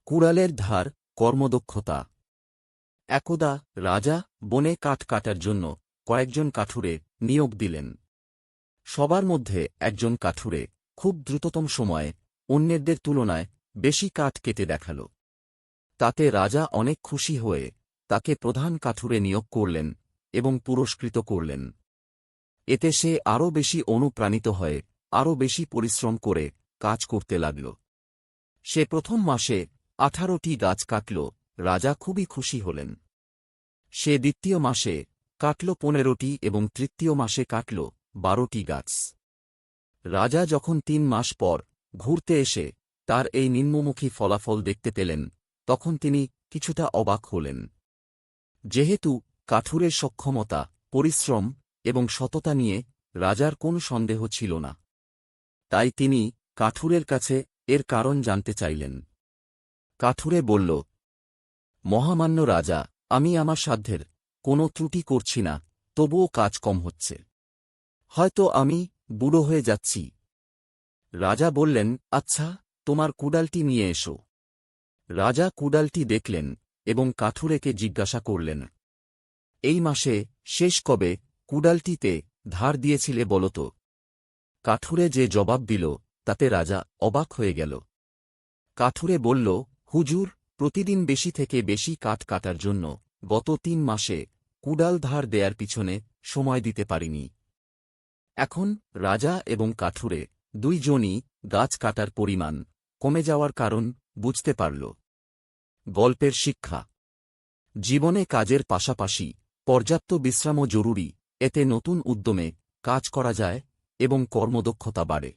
কুড়ালের ধার, কর্মদক্ষতা। একদা রাজা বনে কাঠ কাটার জন্য কয়েকজন কাঠুরে নিয়োগ দিলেন। সবার মধ্যে একজন কাঠুরে খুব দ্রুততম সময়ে অন্যদের তুলনায় বেশি কাঠ কেটে দেখাল। তাতে রাজা অনেক খুশি হয়ে তাকে প্রধান কাঠুরে নিয়োগ করলেন এবং পুরস্কৃত করলেন। এতে সে আরও বেশি অনুপ্রাণিত হয়ে আরও বেশি পরিশ্রম করে কাজ করতে লাগল। সে প্রথম মাসে 18টি গাছ কাটল। রাজা খুবই খুশি হলেন। সে দ্বিতীয় মাসে কাটল 15টি এবং তৃতীয় মাসে কাটল 12টি গাছ। রাজা যখন 3 মাস পর ঘুরতে এসে তার এই নিম্নমুখী ফলাফল দেখতে পেলেন, তখন তিনি কিছুটা অবাক হলেন। যেহেতু কাঠুরের সক্ষমতা, পরিশ্রম এবং সততা নিয়ে রাজার কোনো সন্দেহ ছিল না, তাই তিনি কাঠুরের কাছে এর কারণ জানতে চাইলেন। কাঠুরে বলল, মহামান্য রাজা, আমি আমার সাধ্যের কোনো ত্রুটি করছি না, তবুও কাজ কম হচ্ছে। হয়তো আমি বুড়ো হয়ে যাচ্ছি। রাজা বললেন, আচ্ছা, তোমার কুড়ালটি নিয়ে এসো। রাজা কুড়ালটি দেখলেন এবং কাঠুরেকে জিজ্ঞাসা করলেন, এই মাসে শেষ কবে কুড়ালটিতে ধার দিয়েছিলে বলত? কাঠুরে যে জবাব দিল তাতে রাজা অবাক হয়ে গেল। কাঠুরে বলল, হুজুর, প্রতিদিন বেশি থেকে বেশি কাঠ কাটার জন্য গত 3 মাসে কুড়াল ধার দেয়ার পিছনে সময় দিতে পারিনি। এখন রাজা এবং কাঠুরে দুইজনই গাছ কাটার পরিমাণ কমে যাওয়ার কারণ বুঝতে পারল। গল্পের শিক্ষা: জীবনে কাজের পাশাপাশি পর্যাপ্ত বিশ্রামও জরুরি। এতে নতুন উদ্যমে কাজ করা যায় এবং কর্মদক্ষতা বাড়ে।